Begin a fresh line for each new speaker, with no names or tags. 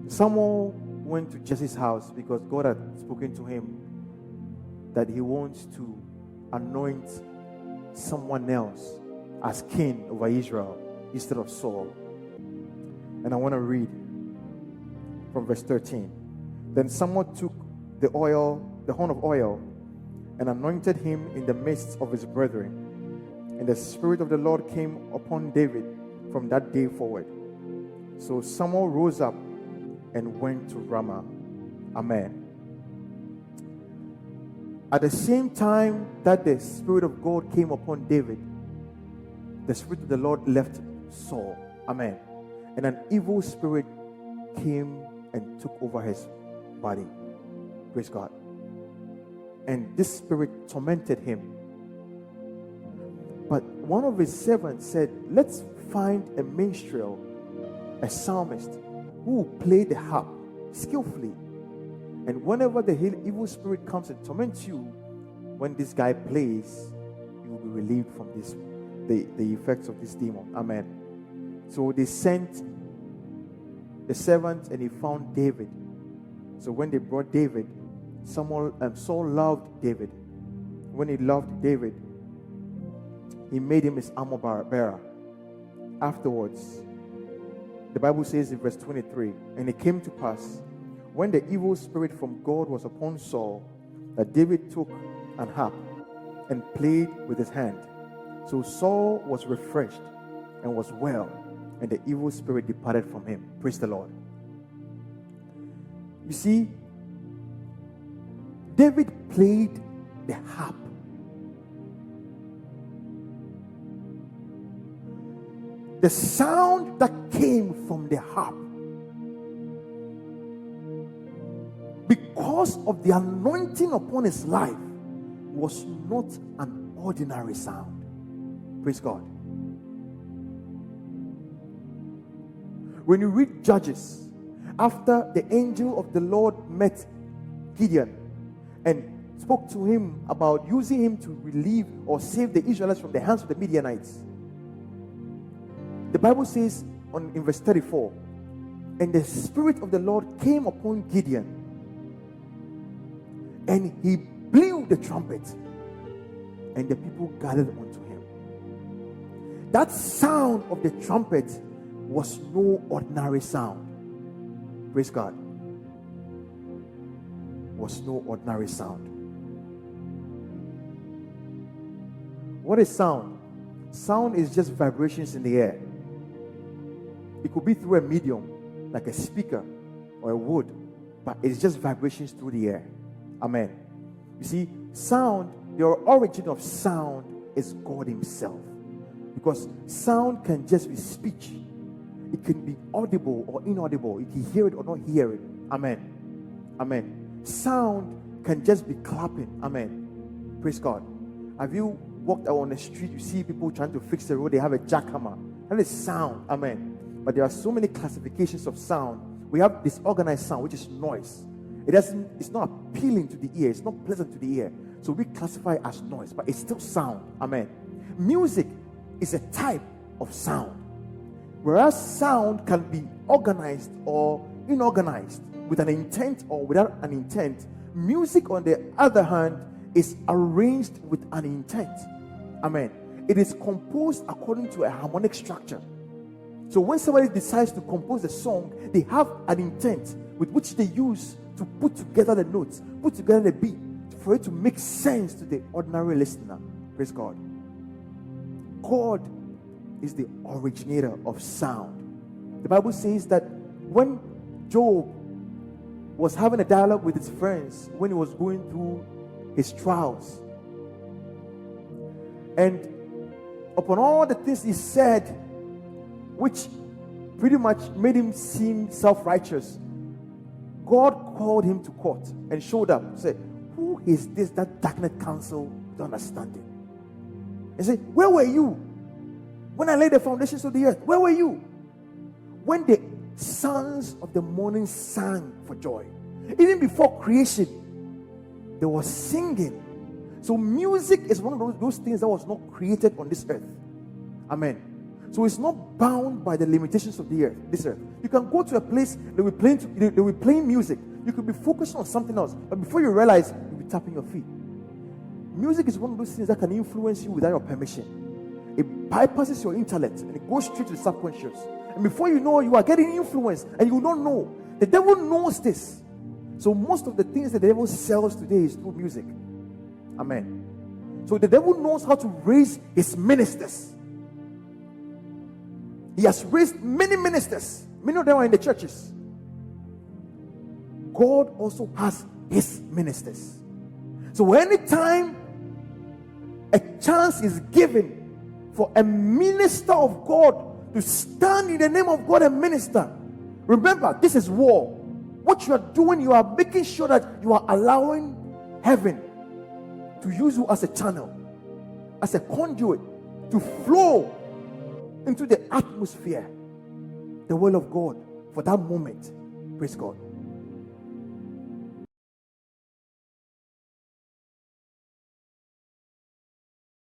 Samuel went to Jesse's house because God had spoken to him that he wants to anoint someone else as king over Israel instead of Saul. And I want to read from verse 13. Then Samuel took the horn of oil, and anointed him in the midst of his brethren. And the Spirit of the Lord came upon David from that day forward. So Samuel rose up and went to Ramah. Amen. At the same time that the Spirit of God came upon David, the Spirit of the Lord left Saul. Amen. And an evil spirit came and took over his body. Praise God. And this spirit tormented him. But one of his servants said, let's find a minstrel, a psalmist, who will play the harp skillfully. And whenever the evil spirit comes and torments you, when this guy plays, you will be relieved from the effects of this demon. Amen. So they sent the servant, and he found David. So when they brought David, Saul loved David. When he loved David, he made him his armor bearer. Afterwards, the Bible says in verse 23, and it came to pass, when the evil spirit from God was upon Saul, that David took an harp and played with his hand. So Saul was refreshed and was well, and the evil spirit departed from him. Praise the Lord. You see, David played the harp. The sound that came from the harp, because of the anointing upon his life, was not an ordinary sound. Praise God. When you read Judges, after the angel of the Lord met Gideon and spoke to him about using him to relieve or save the Israelites from the hands of the Midianites, the Bible says in verse 34, and the Spirit of the Lord came upon Gideon, and he blew the trumpet, and the people gathered unto him. That sound of the trumpet was no ordinary sound. Praise God. Was no ordinary sound. What is sound? Sound is just vibrations in the air. It could be through a medium, like a speaker or a wood, but it's just vibrations through the air. Amen. You see, sound, the origin of sound is God himself. Because sound can just be speech. It can be audible or inaudible. You can hear it or not hear it. Amen. Amen. Sound can just be clapping. Amen. Praise God. Have you walked out on the street, you see people trying to fix the road, they have a jackhammer. That is sound. Amen. But there are so many classifications of sound. We have disorganized sound, which is noise. It's not appealing to the ear. It's not pleasant to the ear. So we classify it as noise, but it's still sound. Amen. Music is a type of sound. Whereas sound can be organized or inorganized with an intent or without an intent, music, on the other hand, is arranged with an intent. Amen. It is composed according to a harmonic structure. So when somebody decides to compose a song, they have an intent with which they use to put together the notes, put together the beat, for it to make sense to the ordinary listener. Praise God. God is the originator of sound. The Bible says that when Job was having a dialogue with his friends, when he was going through his trials, and upon all the things he said, which pretty much made him seem self-righteous, God called him to court and showed up, said, who is this that darkeneth counsel with understanding? He said, where were you when I laid the foundations of the earth? Where were you when the sons of the morning sang for joy? Even before creation, there was singing. So music is one of those things that was not created on this earth. Amen. So it's not bound by the limitations of the earth, this earth. You can go to a place, they will be playing music. You could be focusing on something else, but before you realize, you'll be tapping your feet. Music is one of those things that can influence you without your permission. It bypasses your intellect and it goes straight to the subconscious. And before you know, you are getting influenced and you don't know. The devil knows this. So most of the things that the devil sells today is through music. Amen. So the devil knows how to raise his ministers. He has raised many ministers. Many of them are in the churches. God also has his ministers. So anytime a chance is given for a minister of God to stand in the name of God and minister, remember, this is war. What you are doing, you are making sure that you are allowing heaven to use you as a channel, as a conduit to flow into the atmosphere, the will of God for that moment. Praise God.